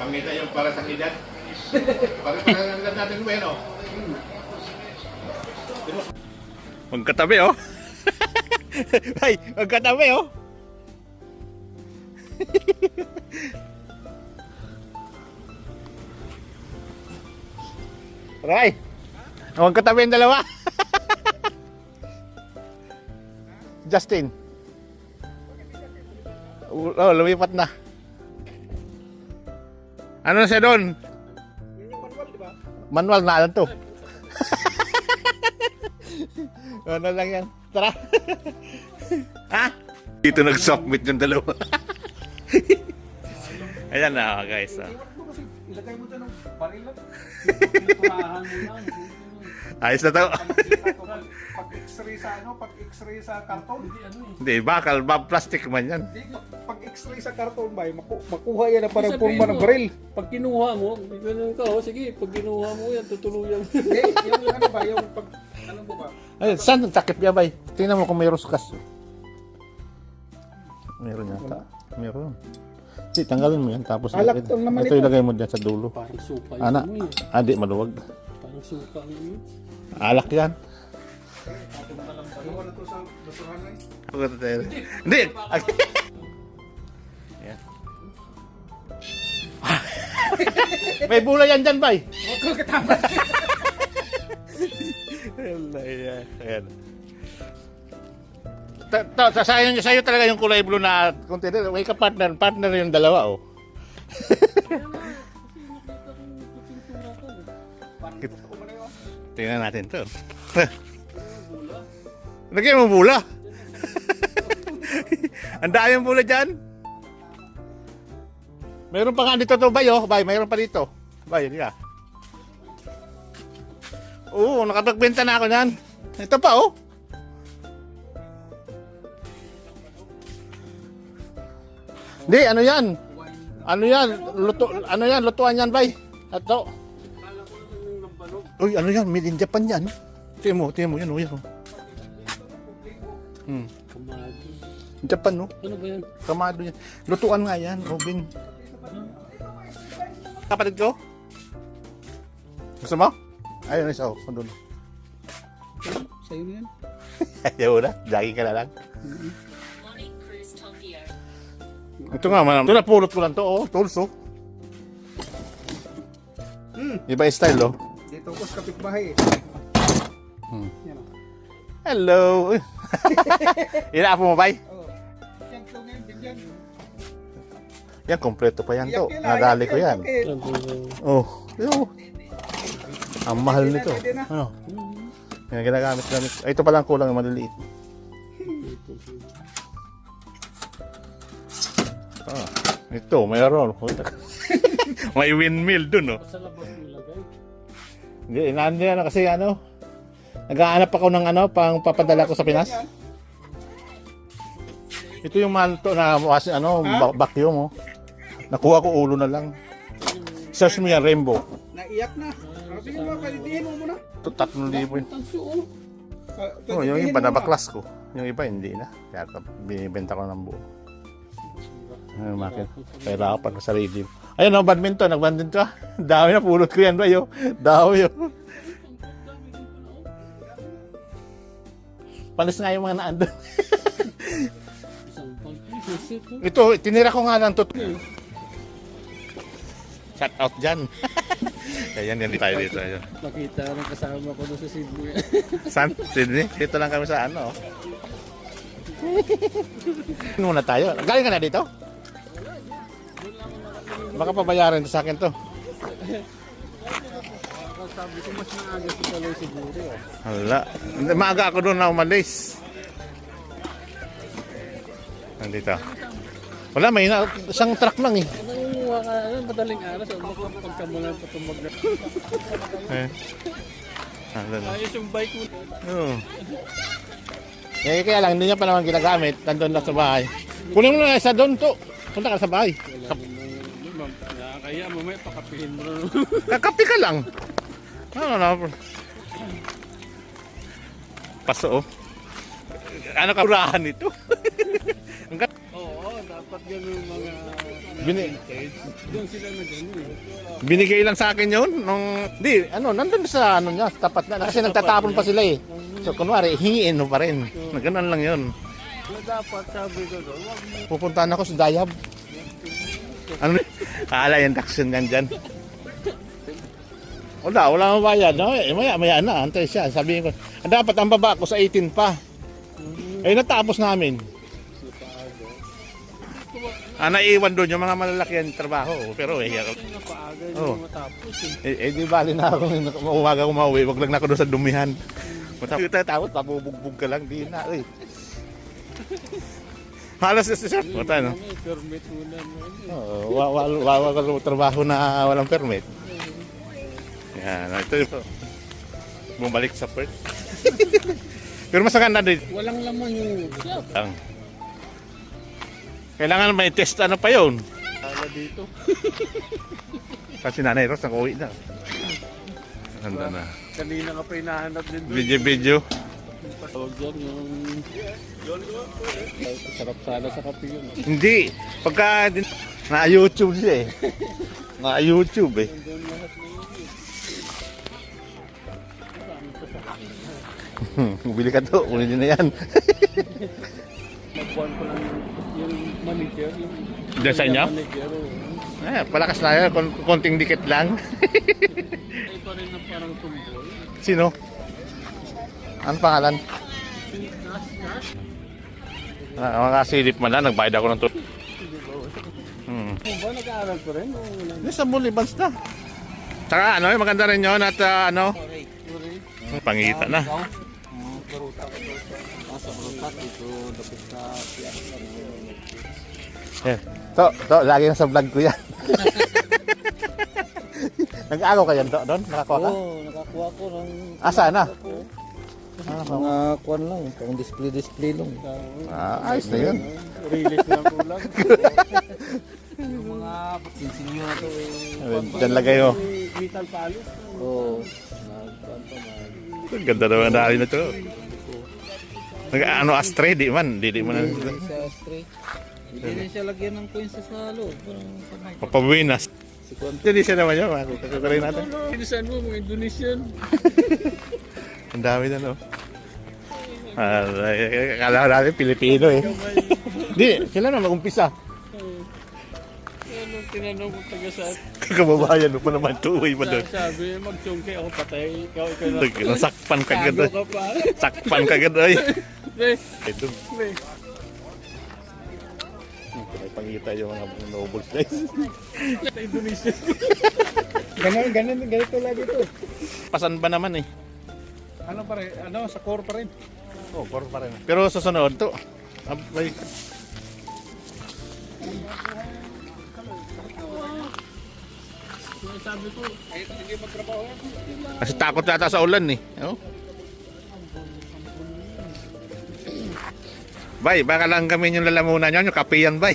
Kamita yung para sa edad. Para ang edad natin ba yun, oh? Magkatabi, oh. Ay, magkatabi, oh. Ray, magkatabi yung dalawa. Justin. Oh, lumipat na. Ano na siya doon? Yun yung manual, di ba? Manual na lang to. Ano lang yan. Tara. Ha? Dito nag-submit yung dalawa. Ayan na, guys. Iwan mo kasi, ilagay mo dyan ng baril lang. Pinaturahan mo lang. Ayos na to. Pag-x-ray sa ano, pag-x-ray sa karton. Hindi ano eh. Hindi, bakal, plastic man yan. Hindi, pag-x-ray sa karton ba, makuha yan na parang pulma ng baril. Pag kinuha mo, ganun ka, oh, sige, pag kinuha mo yan, tutuluyan. Hindi, yung ano ba, yung pag, ano mo ba? Ay, saan ang takip niya, bay? Tingnan mo kung may ruskas. Meron yata. Meron. Hindi, tanggalin mo yan. Tapos Alak to naman ito ito. ilagay mo dyan sa dulo. Parang suka yun. Ana, Ano eh. adi, maluwag. Parang suka yun. Alak yan. Ano na to sa basurahan eh? Hindi! Yan. May bula yan dyan, bay! Huwag kang katama. Ayan. Sa'yo talaga yung kulay blue na container. May ka-partner. Partner yung dalawa, oh. Tingnan natin to. Lagyan mo bula. Ang dami yung bula dyan. Mayroon pa nga dito to, bay, oh. Bay, mayroon pa dito. Bay, hindi ka. Oo, nakapagbenta na ako niyan. Ito pa, oh. Hindi, ano yan? Ano yan? Ano yan? Lutuan yan, bay. Ito. Uy, ano yan? Made in Japan yan. Tingnan mo yan, oh. Yan, oh. Kamado. Japan, no? Ano ba yan? Kamado yan. Lutuan nga yan, Robin. Kapatid ko? Gusto mo? Ayun, isa, oh. Doon. Sa'yo na yan. Ayaw na. Jogging ka na lang. Ito nga, man. Ito napulot ko lang to, oh. Tools, oh. Iba yung style, oh. Dito ko sa kapitbahay eh. Yan o. Hello. Inaapo mo, bay? Oh. Yan to ngayon, bigyan. Yan, kompleto pa yan to. Iyak Nadali ko yan. iyak. Oh. Yo. Ang mahal nito. Pwede na. Ano? Yan, ginagamit. Ay, ito palang kulang, maliliit. Ah, ito, mayroon. May windmill dun, oh. Sa labas nilagay. Hindi, inaano yan kasi ano. Nag-aanap ako ng ano, pang papadala ko sa Pinas. Ito yung manto na ano, vacuum, oh. Nakuha ko ulo na lang. Search mo yan, rainbow. Naiyak na. Sige mo, kalidihin mo muna. Ito, 3,000 yun. Tanso, oh. Oh, yung iba nabaklas ko. Yung iba hindi na. Kaya binibenta ko ng buo. Ayun, bakit? Kaya ako pag sa sarili. Ayun, oh, badminton. Nag-badminton ka. Dami na, pulot ko yan ba yun? Dami yun. Palis nga yung mga naandun. Isang pag-isit, oh. Ito, tinira ko nga lang to. Shout out dyan. Ayan, yan tayo dito. Ayun. Nakita ng kasama ko doon sa Sydney. San? Sydney? Dito lang kami sa ano. Muna tayo. Galing ka na dito? Baka pabayaran sa akin to. Sabi ko mas maaga si Kaloy siguro. Hala. Maaga ako doon na umalis. Nandito. Wala, may isang truck lang eh. Nangunguha ka na, madaling araw. So, pagkamulan pa tumag na. Ayos yung bike mo. Oo. Kaya lang, hindi niya pa naman ginagamit. Nandun lang sa bahay. Kunin mo na isa doon to. Punta ka sa bahay. Kaya mamaya pakapihin mo na. Kakapi ka lang. Ano. Paso, oh. Ano ka burahan ito? Oo, dapat gano'n mga Bini- doon sila na gano'n. binigay lang sa akin yun nung nandun sa ano niya, tapat na kasi nagtatapon pa sila eh. So kunwari hingiin mo pa rin. Ganun lang yun. Kaya dapat sabi ko doon, wag mo. Pupuntahan ako sa Dayab. Ano? Akala yung taxon yan dyan. Wala akong bayad. No? Maya na, antay siya. Sabihin ko, dapat ang baba ko sa 18 pa. Eh, natapos namin. Naiwan doon yung mga malalaki ang trabaho. Pero Napaaga Oh. yung matapos di bali na ako. Umaga ko mauwi. Wag lang na ako doon sa dumihan. Tapos pabubugbog ka lang. Di na. Halos na siya. Puta, no? Permit muna mo. Wala trabaho na walang permit. Yan, ito. Bumalik sa Perth. Pero mas maganda din. Walang laman yung shop. Kailangan may test ano pa yun. Kala dito. Kasi Nanay Ros nakuwi na. Handa na. Kanina ka pa hinahanap din doon. Video. Tawag dyan yung... Sarap sana sa kape yun. Hindi. Pagka na-YouTube siya eh. Na-YouTube eh. Doon lahat na yun. Bili ka to. Kunin din na yan. Nagbuhan ko lang yung manager. Diyan sa inyo? Manager, Palakas na yan. Konting dikit lang. ay pa rin na parang tumboy. Sino? Ano pangalan? Mga silip man lang. Nagbayad ako ng to. Kung ba nag-aaral ko rin? O wala? Hindi sa Bulibans na. Tsaka maganda rin yun at pangita na. Baruta ko to. Nasa baruta dito. Dapat sa piyasa. To, lagi na sa vlog ko yan. Nag-agaw ka yan doon? Nakakuha ka? Oo, nakakuha ko ng... Sana? Mga kwan lang, pang display lang. Ayos na yun. Release na ko lang. Yung mga sinsinyo na to Diyan lagay mo. Metal palo. Oo. Ang ganda naman na na to. Astray, di man na. Sa stray. Hindi na siya lagyan ng coins sa loob. Papabuinas. Hindi siya naman yun. Kakarin natin. Pinisan mo mga Indonesian. Ang dami na no. Kala natin Pilipino eh. Hindi, sila na mag-umpisa. Ano, tinanong ko taga sa... Kababayan mo pa naman, tuwi pa doon. Sabi, mag-chungke ako patay. Ikaw na... Nasakpan ka agad. Tago ka pa. Sakpan ka agad ay. Pre, Ito. pre. Pangita yung mga nobles guys. Sa Indonesia. Ganito lagi to. Pasan ba naman eh? Ano pa rin? Sa core pa rin. Oh, pa rin. Pero sa sunod to. May... Sabi ko, hindi magtrabaho yan. Kasi takot yata sa ulan eh. Oh. Bay, baka lang kami yung lalamunan nyo, yung kape yan bay.